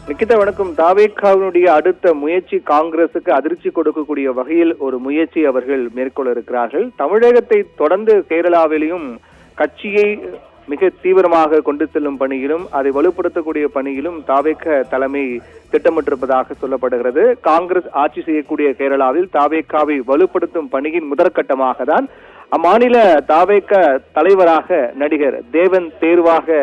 நிக்கிதா வணக்கம். தாவேகாவினுடைய அடுத்த முயற்சி காங்கிரசுக்கு அதிர்ச்சி கொடுக்கக்கூடிய வகையில் ஒரு முயற்சி அவர்கள் மேற்கொள்ள இருக்கிறார்கள். தமிழகத்தை தொடர்ந்து கேரளாவிலும் கட்சியை மிக தீவிரமாக கொண்டு செல்லும் பணியிலும் அதை வலுப்படுத்தக்கூடிய பணியிலும் தாவேக தலைமை திட்டமிட்டிருப்பதாக சொல்லப்படுகிறது. காங்கிரஸ் ஆட்சி செய்யக்கூடிய கேரளாவில் தாவேகாவை வலுப்படுத்தும் பணியின் முதற்கட்டமாக தான் அம்மாநில தாவேக தலைவராக நடிகர் தேவன் தேர்வாக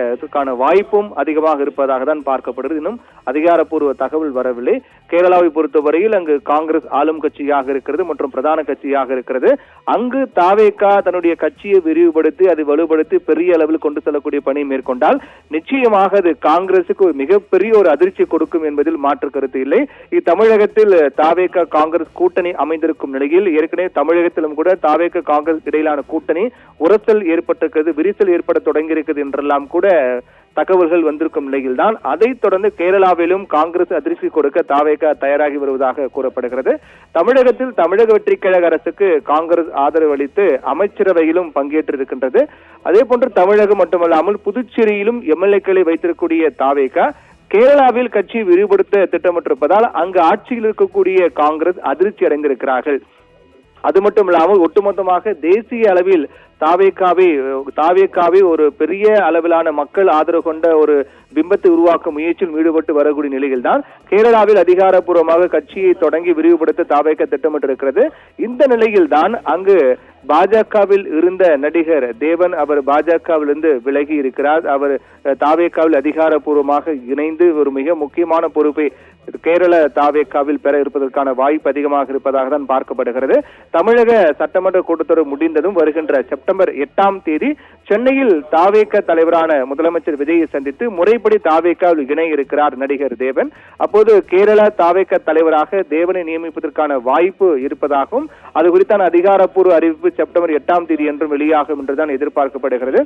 வாய்ப்பும் அதிகமாக இருப்பதாக தான் பார்க்கப்படுகிறது. இன்னும் அதிகாரப்பூர்வ தகவல் வரவில்லை. கேரளாவை பொறுத்தவரையில் அங்கு காங்கிரஸ் ஆளும் கட்சியாக இருக்கிறது மற்றும் பிரதான கட்சியாக இருக்கிறது. அங்கு தாவேகா தன்னுடைய கட்சியை விரிவுபடுத்தி அதை வலுப்படுத்தி பெரிய அளவில் கொண்டு செல்லக்கூடிய பணி மேற்கொண்டால் நிச்சயமாக அது காங்கிரசுக்கு மிகப்பெரிய ஒரு அதிர்ச்சி கொடுக்கும் என்பதில் மாற்று கருத்து இல்லை. தமிழகத்தில் தாவேகா காங்கிரஸ் கூட்டணி அமைந்திருக்கும் நிலையில் ஏற்கனவே தமிழகத்திலும் கூட தாவேகா காங்கிரஸ் இடையிலான கூட்டணி உரசல் ஏற்பட்டிருக்கிறது, விரிசல் ஏற்பட தொடங்கியிருக்கிறது என்றெல்லாம் கூட தகவல்கள் வந்திருக்கும் நிலையில் தான் அதைத் தொடர்ந்து கேரளாவிலும் காங்கிரஸ் அதிர்ச்சி கொடுக்க தாவேகா தயாராகி வருவதாக கூறப்படுகிறது. தமிழகத்தில் தமிழக வெற்றி கழக அரசுக்கு காங்கிரஸ் ஆதரவு அளித்து அமைச்சரவையிலும் பங்கேற்றிருக்கின்றது. அதே போன்று தமிழகம் மட்டுமல்லாமல் புதுச்சேரியிலும் எம்எல்ஏக்களை வைத்திருக்கக்கூடிய தாவேகா கேரளாவில் கட்சி விரிவுபடுத்த திட்டமிட்டிருப்பதால் அங்கு ஆட்சியில் இருக்கக்கூடிய காங்கிரஸ் அதிர்ச்சி அடைந்திருக்கிறார்கள். அது மட்டும் இல்லாமல் ஒட்டுமொத்தமாக தேசிய அளவில் தாவேகாவை ஒரு பெரிய அளவிலான மக்கள் ஆதரவு கொண்ட ஒரு பிம்பத்தை உருவாக்கும் முயற்சியில் ஈடுபட்டு வரக்கூடிய நிலையில் தான் கேரளாவில் அதிகாரப்பூர்வமாக கட்சியை தொடங்கி விரிவுபடுத்த தாவேகா திட்டமிட்டிருக்கிறது. இந்த நிலையில் தான் அங்கு பாஜகவில் இருந்த நடிகர் தேவன் அவர் பாஜகவிலிருந்து விலகி இருக்கிறார். அவர் தாவேகாவில் அதிகாரப்பூர்வமாக இணைந்து ஒரு மிக முக்கியமான பொறுப்பை கேரள தாவேகாவில் பெற இருப்பதற்கான வாய்ப்பு அதிகமாக இருப்பதாக தான் பார்க்கப்படுகிறது. தமிழக சட்டமன்ற கூட்டத்தொடர் முடிந்ததும் வருகின்ற செப்டம்பர் 8ஆம் தேதி சென்னையில் தாவேகா தலைவரான முதலமைச்சர் விஜயை சந்தித்து முறைப்படி தாவேகாவில் இணைய இருக்கிறார் நடிகர் தேவன். அப்போது கேரள தாவேகா தலைவராக தேவனை நியமிப்பதற்கான வாய்ப்பு இருப்பதாகவும் அது குறித்தான அதிகாரப்பூர்வ அறிவிப்பு செப்டம்பர் 8ஆம் தேதி என்றும் வெளியாகும் என்றுதான் எதிர்பார்க்கப்படுகிறது.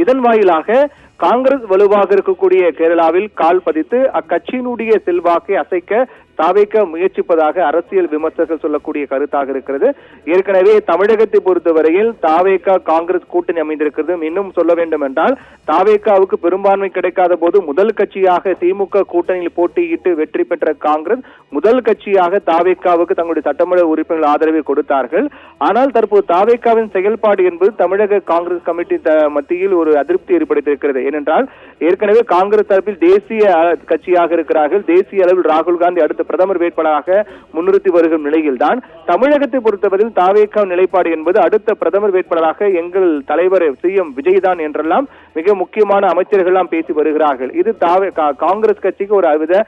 இதன் வாயிலாக காங்கிரஸ் வலுவாக இருக்கக்கூடிய கேரளாவில் கால் பதித்து அக்கட்சியினுடைய செல்வாக்கை அசைக்க தாவேகா முயற்சிப்பதாக அரசியல் விமர்சகர்கள் சொல்லக்கூடிய கருத்தாக இருக்கிறது. ஏற்கனவே தமிழகத்தை பொறுத்தவரையில் தாவேகா காங்கிரஸ் கூட்டணி அமைந்திருக்கிறது. இன்னும் சொல்ல வேண்டும் என்றால் தாவேகாவுக்கு பெரும்பான்மை கிடைக்காத போது முதல் கட்சியாக திமுக கூட்டணியில் போட்டியிட்டு வெற்றி பெற்ற காங்கிரஸ் முதல் கட்சியாக தாவேகாவுக்கு தங்களுடைய சட்டமன்ற உறுப்பினர்கள் ஆதரவை கொடுத்தார்கள். ஆனால் தற்போது தாவேகாவின் செயல்பாடு என்பது தமிழக காங்கிரஸ் கமிட்டி மத்தியில் ஒரு அதிருப்தி ஏற்படுத்தியிருக்கிறது. ஏனென்றால் ஏற்கனவே காங்கிரஸ் தரப்பில் தேசிய கட்சியாக இருக்கிறார்கள். தேசிய அளவில் ராகுல் காந்தி அடுத்த பிரதமர் வேட்பாளராக முன்னிறுத்தி வருகிற நிலையில் தான் தமிழகத்தை பொறுத்தவரையில் தாவேகா நிலைப்பாடு என்பது அடுத்த பிரதமர் வேட்பாளராக எங்கள் தலைவர் சிஎம் விஜய் தான் என்றெல்லாம் மிக முக்கியமான அமைச்சர்கள் எல்லாம் பேசி வருகிறார்கள். இது காங்கிரஸ் கட்சிக்கு ஒரு வித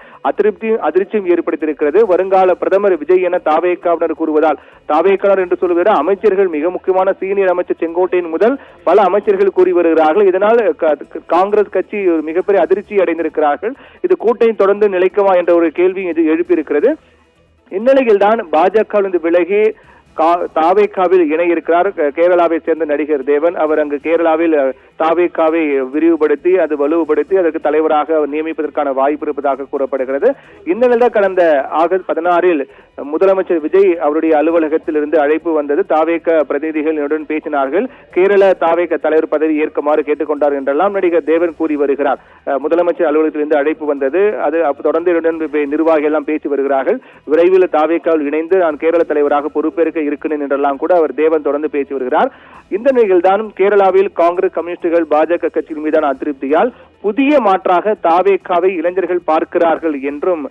அதிர்ச்சியும் ஏற்படுத்தியிருக்கிறது. வருங்கால பிரதமர் விஜய் என தாவேகாவினர் கூறுவதால் தாவேகாவினர் என்று சொல்வதை அமைச்சர்கள் மிக முக்கியமான சீனியர் அமைச்சர் செங்கோட்டையின் முதல் பல அமைச்சர்கள் கூறி வருகிறார்கள். இதனால் காங்கிரஸ் கட்சி மிகப்பெரிய அதிர்ச்சி அடைந்திருக்கிறார்கள். இது கூட்டணி தொடர்ந்து நிலைக்குமா என்ற ஒரு கேள்வி எழுப்பியிருக்கிறது. இந்நிலையில் தான் பாஜகவிலிருந்து விலகி தாவேகாவில் இணைய இருக்கிறார் கேரளாவை சேர்ந்த நடிகர் தேவன். அவர் அங்கு கேரளாவில் தாவேகாவை விரிவுபடுத்தி அது வலுவுபடுத்தி அதற்கு தலைவராக நியமிப்பதற்கான வாய்ப்பு இருப்பதாக கூறப்படுகிறது. இந்த நிலையில் கடந்த ஆகஸ்ட் 16 முதலமைச்சர் விஜய் அவருடைய அலுவலகத்தில் இருந்து அழைப்பு வந்தது. தாவேகா பிரதிநிதிகளுடன் பேசினார்கள். கேரள தாவேகா தலைவர் பதவி ஏற்குமாறு கேட்டுக்கொண்டார் என்றெல்லாம் நடிகர் தேவன் கூறி வருகிறார். முதலமைச்சர் அலுவலகத்திலிருந்து அழைப்பு வந்தது. அது தொடர்ந்து நிர்வாகிகள் எல்லாம் பேசி வருகிறார்கள். விரைவில் தாவேகாவில் இணைந்து நான் கேரள தலைவராக பொறுப்பேற்க இருக்கிறேன் என்றெல்லாம் கூட அவர் தேவன் தொடர்ந்து பேசி வருகிறார். இந்த நிலையில் தான் கேரளாவில் காங்கிரஸ் கம்யூனிஸ்டுகள் பாஜக கட்சியின் மீதான அதிருப்தியால் புதிய மாற்றாக தாவேகாவை இளைஞர்கள் பார்க்கிறார்கள் என்றும்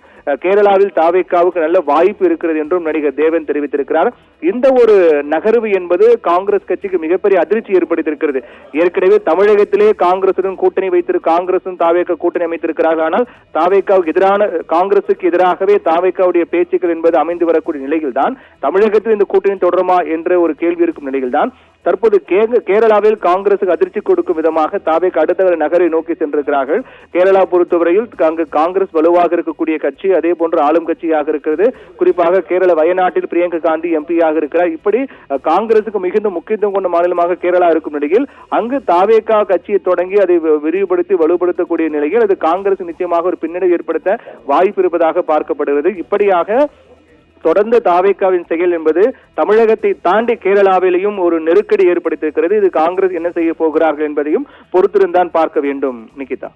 கேரளாவில் தாவேகாவுக்கு நல்ல வாய்ப்பு இருக்கிறது என்றும் நடிகர் தேவன் தெரிவித்திருக்கிறார். இந்த ஒரு நகர்வு என்பது காங்கிரஸ் கட்சிக்கு மிகப்பெரிய அதிர்ச்சி ஏற்படுத்தியிருக்கிறது. ஏற்கனவே தமிழகத்திலே காங்கிரசுடன் கூட்டணி காங்கிரசும் தாவேகா கூட்டணி அமைத்திருக்கிறார்கள். ஆனால் தாவேகாவுக்கு எதிரான காங்கிரசுக்கு எதிராகவே தாவேகாவுடைய பேச்சுக்கள் என்பது அமைந்து வரக்கூடிய நிலையில் தான் தமிழகத்தில் இந்த கூட்டணி தொடருமா என்ற ஒரு கேள்வி இருக்கும் நிலையில் தான் தற்போது கேரளாவில் காங்கிரசுக்கு அதிர்ச்சி கொடுக்கும் விதமாக தாவேகா அடுத்த நகரை நோக்கி சென்றிருக்கிறார்கள். கேரளா பொறுத்தவரையில் அங்கு காங்கிரஸ் வலுவாக இருக்கக்கூடிய கட்சி, அதே போன்று ஆளும் கட்சியாக இருக்கிறது. குறிப்பாக கேரள வயநாட்டில் பிரியங்கா காந்தி எம்பியாக இருக்கிறார். இப்படி காங்கிரசுக்கு மிகுந்த முக்கியத்துவம் கொண்ட மாநிலமாக கேரளா இருக்கும் நிலையில் அங்கு தாவேகா கட்சியை தொடங்கி அதை விரிவுபடுத்தி வலுப்படுத்தக்கூடிய நிலையில் அது காங்கிரஸ் நிச்சயமாக ஒரு பின்னடைவு ஏற்படுத்த வாய்ப்பு இருப்பதாக பார்க்கப்படுகிறது. இப்படியாக தொடர்ந்து தாவேகாவின் செயல் என்பது தமிழகத்தை தாண்டி கேரளாவிலேயும் ஒரு நெருக்கடி ஏற்படுத்தியிருக்கிறது. இது காங்கிரஸ் என்ன செய்ய போகிறார்கள் என்பதையும் பொறுத்திருந்தான் பார்க்க வேண்டும். நிகிதா.